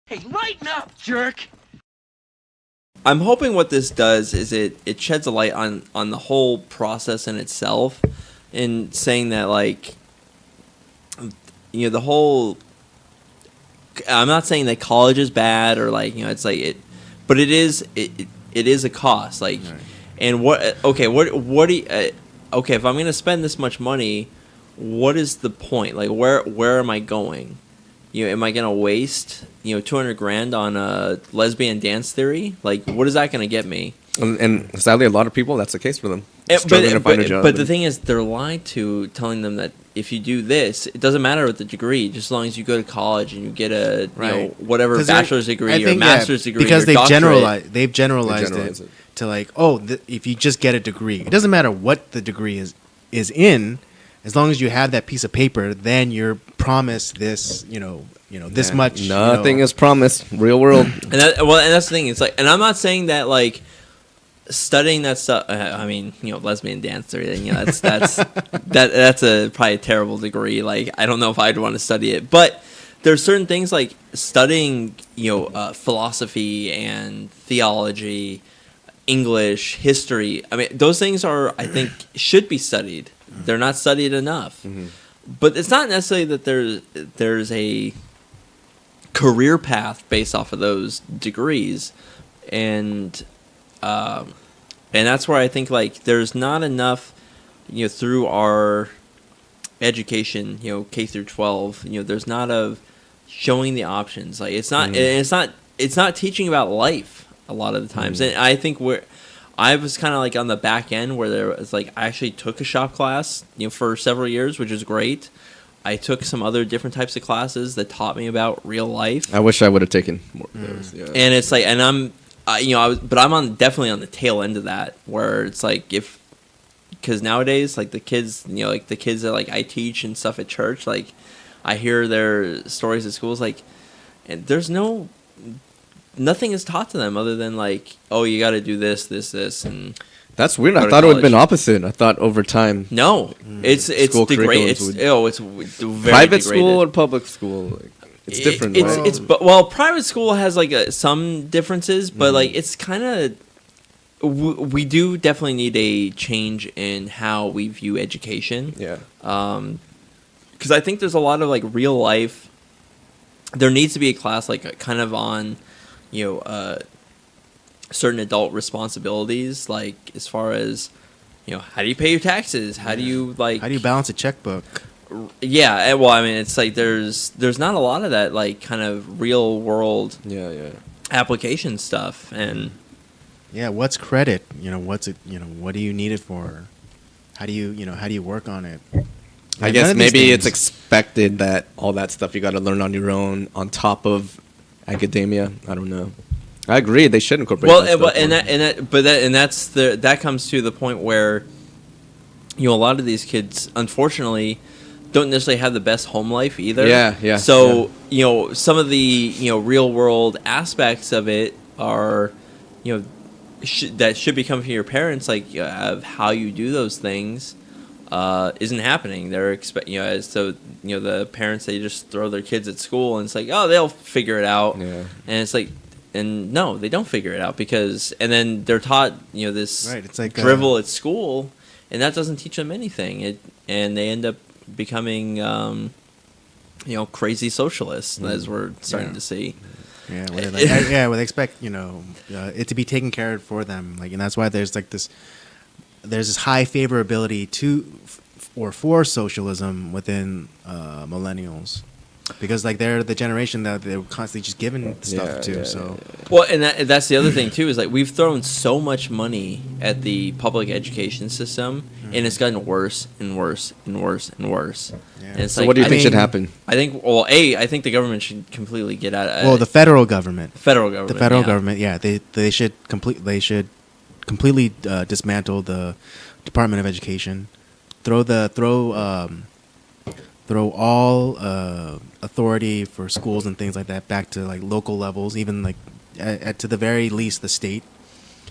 Hey, lighten up, jerk! I'm hoping what this does is it sheds a light on the whole process in itself, in saying that, like, the whole. I'm not saying that college is bad, or, like, it's like it, but it is a cost, like, Right. and what do you, okay, if I'm gonna spend this much money, what is the point? Like, where am I going? Am I gonna waste 200 grand on a lesbian dance theory? Like, what is that gonna get me? And sadly, a lot of people, that's the case for them. But Struggling to find a job. the thing is, they're lied to, telling them that if you do this, it doesn't matter with the degree, just as long as you go to college and you get a Right. whatever 'Cause they're- bachelor's degree I or think, master's degree, because or they've doctorate. generalized generalize it it. to like, if you just get a degree, it doesn't matter what the degree is in, as long as you have that piece of paper, then you're promised this, this Yeah. much. Nothing is promised. Real world. And that's the thing. It's like, and I'm not saying that, like, studying that stuff. I mean, lesbian dance theory. That's that's probably a terrible degree. Like, I don't know if I'd want to study it, but there's certain things like studying, philosophy and theology, English, history. I mean, those things I think, should be studied. They're not studied enough. Mm-hmm. But it's not necessarily that there's a career path based off of those degrees, and that's where I think, like, there's not enough, through our education, K through 12, there's not of showing the options. Like, it's not, it's not teaching about life a lot of the times, and I think I was kind of like on the back end where there was, like, I actually took a shop class, for several years, which was great. I took some other different types of classes that taught me about real life. I wish I would have taken more of those. Yeah. And it's like, and I'm definitely on the tail end of that, where it's like, because nowadays, like, the kids, like the kids that, like, I teach and stuff at church, like, I hear their stories at schools, like, and there's nothing is taught to them other than, like, oh, you got to do this, and That's weird. go I to thought it would have been college. opposite. I thought over time, no, it's School degraded. curriculums It's very private degraded. school or public school, like, it's different. right? Well, private school has, like, some differences, but like, it's kind of, we do definitely need a change in how we view education. Yeah. Because I think there's a lot of, like, real life. There needs to be a class, like, kind of on, certain adult responsibilities, like, as far as, how do you pay your taxes? How do you, like, How do you balance a checkbook? yeah, well, I mean, it's like there's not a lot of that, like, kind of real world Yeah. application stuff, and Yeah, what's credit? What's it? What do you need it for? How do you work on it? I Yeah, guess none of these maybe it's things- expected that all that stuff you got to learn on your own on top of academia. I don't know. I agree. They should incorporate. well, that stuff more. that comes to the point where, a lot of these kids, unfortunately, don't necessarily have the best home life either. Yeah. So, some of the, real world aspects of it are, that should be coming from your parents, like, of how you do those things, isn't happening. They're the parents, they just throw their kids at school, and it's like, oh, they'll figure it out. Yeah. And it's like, and no, they don't figure it out, and then they're taught, this Right, it's like, drivel at school, and that doesn't teach them anything. And they end up becoming, crazy socialists, as we're starting to see. Yeah, where they expect it to be taken care of for them, like, and that's why there's this high favorability for socialism within millennials, because, like, they're the generation that they're constantly just given stuff to. So Well, and that's the other thing too, is, like, we've thrown so much money at the public education system, and it's gotten worse and worse and worse and worse. Yeah. And it's So like, what do you think should mean- happen? I think the government should completely get out of the federal government. federal government. The federal yeah. government, yeah, they should completely dismantle the Department of Education. Throw all authority for schools and things like that back to, like, local levels, even, like, to the very least the state.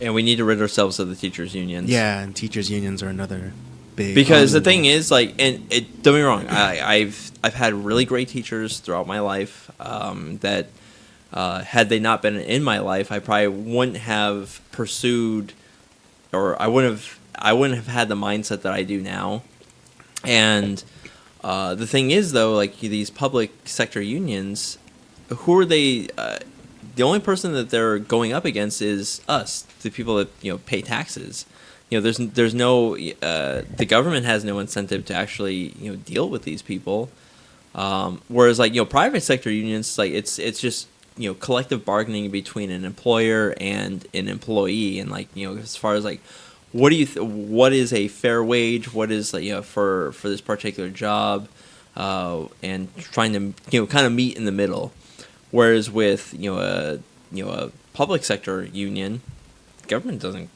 And we need to rid ourselves of the teachers' unions. Yeah, and teachers' unions are another big. Because the thing is, like, and don't get me wrong, I've had really great teachers throughout my life, that had they not been in my life, I probably wouldn't have pursued, or I wouldn't have had the mindset that I do now. And the thing is, though, like these public sector unions, who are they? The only person that they're going up against is us, the people that pay taxes. There's no the government has no incentive to actually deal with these people. Whereas like private sector unions, like it's just collective bargaining between an employer and an employee, and like as far as like what is a fair wage, what is like for this particular job, and trying to kind of meet in the middle. Whereas with a public sector union, government doesn't.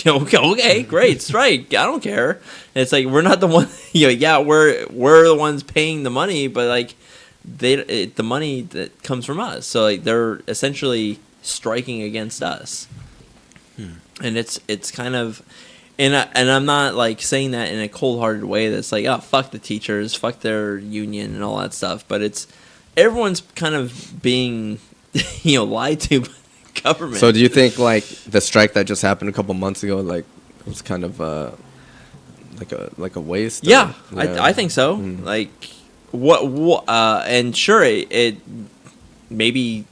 Okay, great, strike. I don't care. And it's like we're not the one. Yeah, we're the ones paying the money, but like the money that comes from us. So like they're essentially striking against us, and it's kind of, and I'm not like saying that in a cold-hearted way. That's like, oh, fuck the teachers, fuck their union and all that stuff. But it's everyone's kind of being lied to by the government. So do you think like the strike that just happened a couple months ago, like it was kind of like a waste? Yeah, I think so. Like what and sure it maybe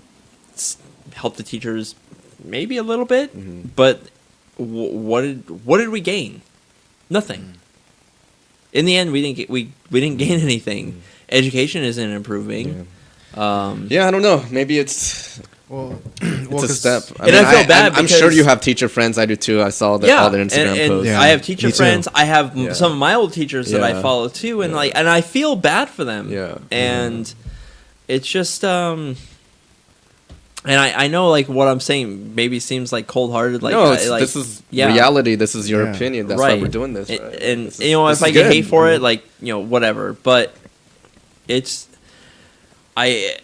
helped the teachers maybe a little bit, but what did we gain? Nothing. In the end, we didn't gain anything. Education isn't improving. Yeah, I don't know. Maybe it's a step. And I feel bad. I'm sure you have teacher friends. I do too. I saw all their Instagram posts. I have teacher friends. I have some of my old teachers that I follow too, and and I feel bad for them. Yeah. And it's just and I know like what I'm saying maybe seems like cold-hearted. Like no, like, this is reality. This is your opinion. That's right. why we're doing this. Right? And this if I get hate for it, like whatever. But it's I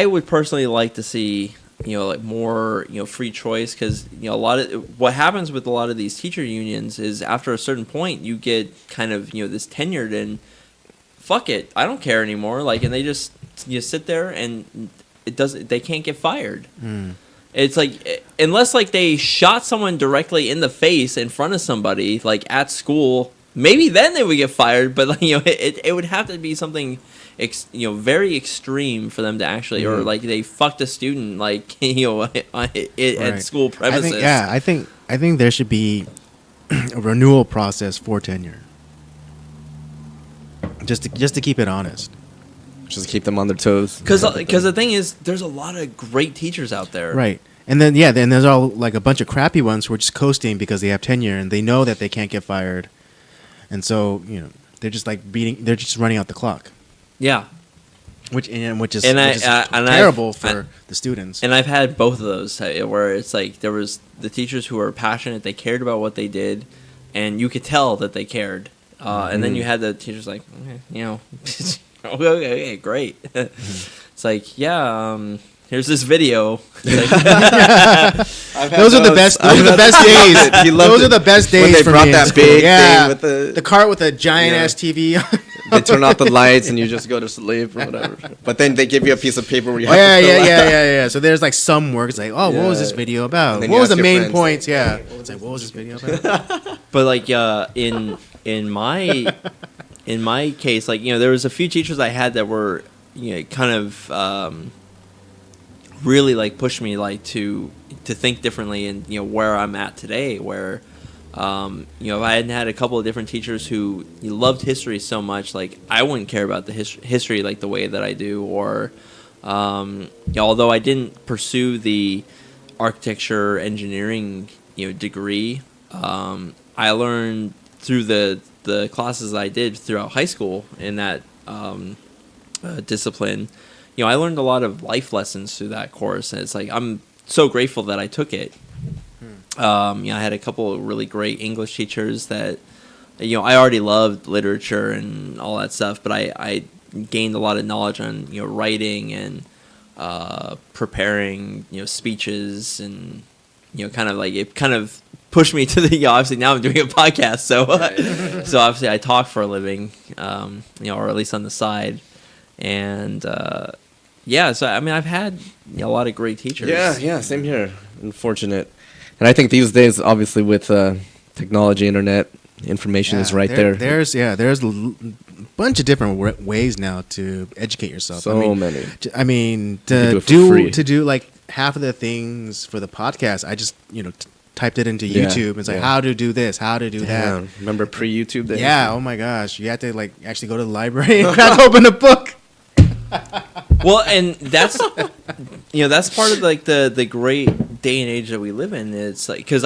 would personally like to see like more free choice, because a lot of what happens with a lot of these teacher unions is after a certain point you get kind of this tenured and fuck it, I don't care anymore, like, and they just sit there and they can't get fired. It's like unless like they shot someone directly in the face in front of somebody like at school, maybe then they would get fired, but like, it would have to be something very extreme for them to actually, or like they fucked a student like at school premises. I think there should be a renewal process for tenure, just to keep it honest, just to keep them on their toes. Because the thing is, there's a lot of great teachers out there, right? And then then there's all like a bunch of crappy ones who are just coasting because they have tenure and they know that they can't get fired, and so they're just like they're just running out the clock. Yeah, which is terrible for the students. And I've had both of those where it's like there was the teachers who were passionate, they cared about what they did, and you could tell that they cared. And then you had the teachers like, okay, great. It's like, here's this video. Those are the best. Those are the best days. Those are the best days. When they brought that big thing with the cart with a giant ass TV. They turn off the lights and you just go to sleep or whatever. But then they give you a piece of paper where you have to fill out. So there's like some work. It's like, what was this video about? What was the main points? It's like, what was this video about? But like in my case, like there was a few teachers I had that were kind of really like pushed me like to think differently, and where I'm at today, where if I hadn't had a couple of different teachers who loved history so much, like I wouldn't care about the history like the way that I do, or although I didn't pursue the architecture engineering degree, I learned through the classes I did throughout high school in that discipline. I learned a lot of life lessons through that course, and it's like I'm so grateful that I took it. I had a couple of really great English teachers that, I already loved literature and all that stuff, but I gained a lot of knowledge on, writing and preparing, speeches, and, kind of like it kind of pushed me to the, obviously now I'm doing a podcast, so so obviously I talk for a living, or at least on the side, and yeah, so I mean, I've had a lot of great teachers. Yeah, same here. Unfortunate. And I think these days, obviously, with technology, internet, information is right there. There's a bunch of different ways now to educate yourself. So many. I mean, You to can do it for free. to do like half of the things for the podcast, I just typed it into Yeah, YouTube and it's like yeah. how to do this, how to do Damn. that. Remember pre-YouTube days? Yeah. Oh my gosh, you had to like actually go to the library and crack open a book. Well, and that's that's part of like the great day and age that we live in. It's like because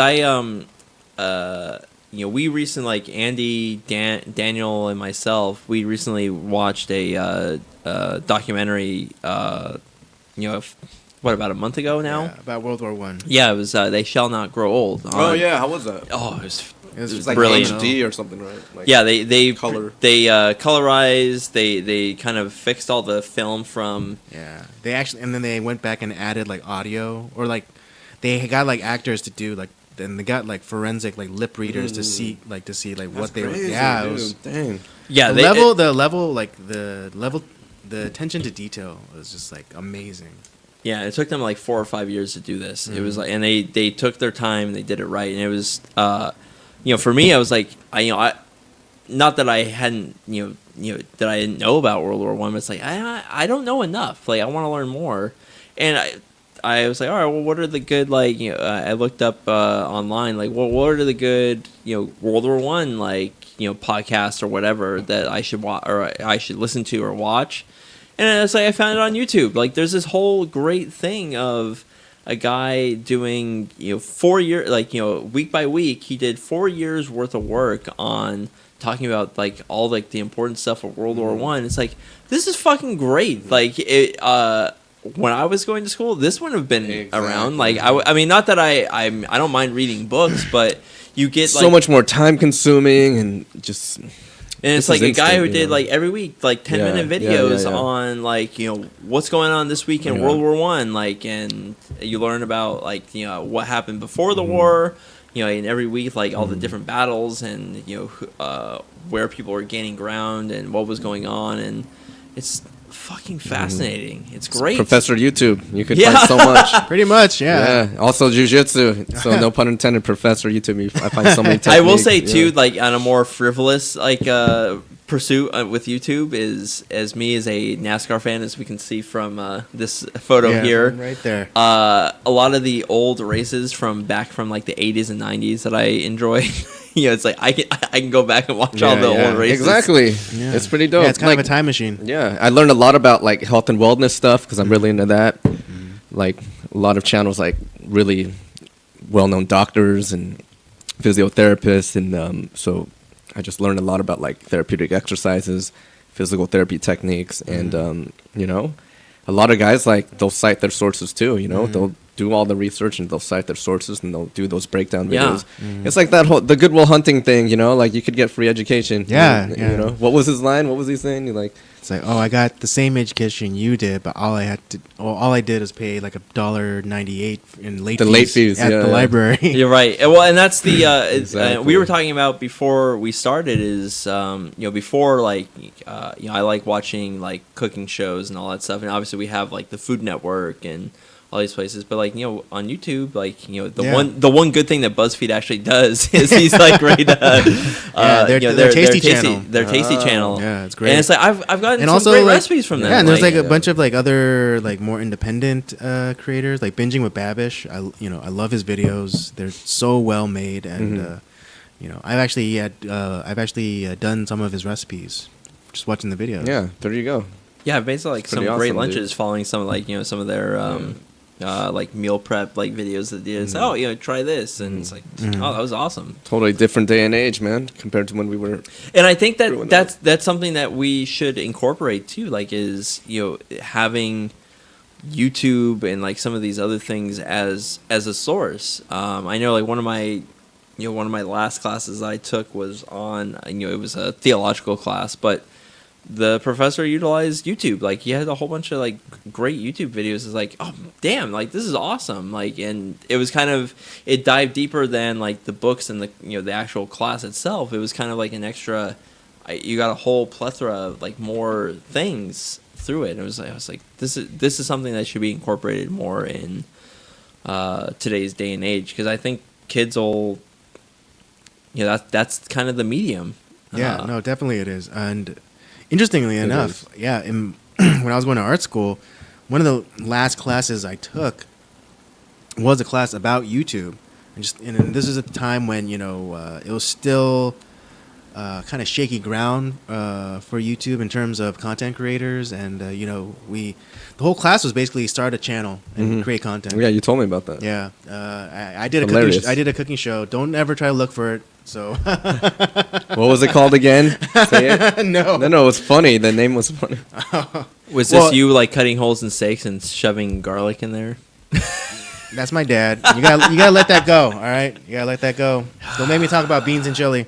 we recently, like Andy, Daniel, and myself, we recently watched a documentary. What, about a month ago now? Yeah, about World War One. Yeah, it was They Shall Not Grow Old. Oh yeah, how was that? Oh, it was It was like brilliant. HD or something, right? Like, Yeah, they Color. colorized. They kind of fixed all the film from. Yeah, they actually, and then they went back and added like audio, or like they got like actors to do like, then they got like forensic like lip readers to see what That's they were. crazy, Yeah, dude. it was Dang. Yeah, the level, the attention to detail was just like amazing. Yeah, it took them like 4 or 5 years to do this. It was like, and they took their time, they did it right, and it was, for me, I was like, I not that I hadn't, that I didn't know about World War One, but it's like I don't know enough. Like I want to learn more, and I was like, all right, well, what are the good I looked up online, like, well, what are the good World War One podcasts or whatever that I should watch or I should listen to or watch. And it's like I found it on YouTube. Like there's this whole great thing of a guy doing 4 years, week by week, he did 4 years worth of work on talking about like all like the important stuff of World War One. It's like this is fucking great. Like it. When I was going to school, this wouldn't have been around. Like I mean, not that I don't mind reading books, but you get so much more time consuming and just. And it's This like is a guy who instant, did like every week, like 10-minute Yeah, videos yeah. on like what's going on this week in Yeah. World War One, like, and you learn about like what happened before Mm-hmm. the war, and every week like all the different battles and where people were gaining ground and what was going on, and it's fucking fascinating. It's great. Professor YouTube. You could Yeah. find so much. Pretty much, yeah. Yeah. Also jiu-jitsu. So no pun intended, Professor YouTube. I find so many techniques. I will say too, yeah. like on a more frivolous pursuit with YouTube is as me as a NASCAR fan, as we can see from this photo Yeah, here, right there. a lot of the old races from back from like the 80s and 90s that I enjoy. It's like I can go back and watch all Yeah, the yeah. old races. Exactly. Yeah. It's pretty dope. Yeah, it's kind Like, of a time machine. Yeah, I learned a lot about like health and wellness stuff because I'm really into that. Like a lot of channels, like really well-known doctors and physiotherapists, and so I just learned a lot about like therapeutic exercises, physical therapy techniques, and a lot of guys like they'll cite their sources too. They'll do all the research and they'll cite their sources and they'll do those breakdown Yeah. videos. It's like the Goodwill Hunting thing, like you could get free education. Yeah, you yeah. know. What was his line? What was he saying? Like, It's like, oh, I got the same education you did, but all I did was pay like $1.98 in late The fees late fees, at yeah, the yeah. library. You're right. Well, and that's the Exactly. we were talking about before we started is before like I like watching like cooking shows and all that stuff, and obviously we have like the Food Network and all these places, but like on YouTube, like the one good thing that BuzzFeed actually does is these like great their Tasty channel. Their Tasty channel. Yeah, it's great. And it's like I've gotten And some also great like, recipes from them. Yeah, and there's like a yeah. bunch of like other like more independent creators, like Binging with Babish. I love his videos. They're so well made, and I've actually done some of his recipes just watching the videos. yeah, there you go. Yeah, I've made some like some pretty great awesome, lunches dude. following some of like some of their like meal prep like videos that did. It's like, oh, try this, and it's like, oh, that was awesome. Totally different day and age, man, compared to when we were. And I think Everyone that's something that we should incorporate too. Like, is having YouTube and like some of these other things as a source. I know like one of my last classes I took was on it was a theological class, but the professor utilized YouTube. Like he had a whole bunch of like great YouTube videos. It's like, oh damn, like this is awesome. Like, and it was kind of, it dived deeper than like the books and the the actual class itself. It was kind of like an extra. You got a whole plethora of like more things through it. And I was like, this is something that should be incorporated more in today's day and age, because I think kids will, that's kind of the medium. Yeah, no, definitely it is. And interestingly enough, when I was going to art school, one of the last classes I took was a class about YouTube. And this is a time when, it was still kind of shaky ground for YouTube in terms of content creators. And, the whole class was basically start a channel and create content. Yeah, you told me about that. Yeah. I did a cooking show. Don't ever try to look for it. So what was it called again? Say it. No, it was funny. The name was funny. Was this you like cutting holes in steaks and shoving garlic in there? That's my dad. You gotta let that go. All right, you gotta let that go. Don't make me talk about beans and chili.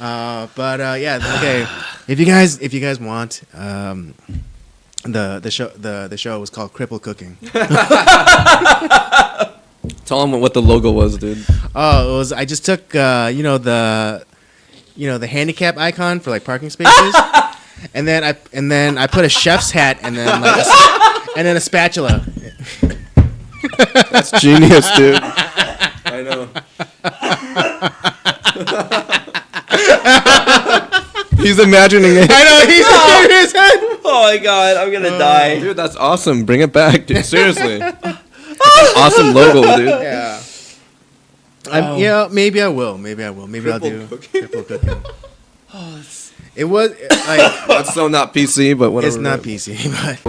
Okay. If you guys want, the show was called Cripple Cooking. Tell them what the logo was, dude. Oh, it was. I just took the handicap icon for like parking spaces, and then I put a chef's hat and then a spatula. That's genius, dude. I know. He's imagining it. I know, he's in his head. Oh my god, I'm gonna die. Dude, that's awesome. Bring it back, dude. Seriously. Awesome logo, dude. Yeah. Maybe I will. Maybe I'll do Cripple Cooking. It was like That's so not PC, but whatever. it's not PC, but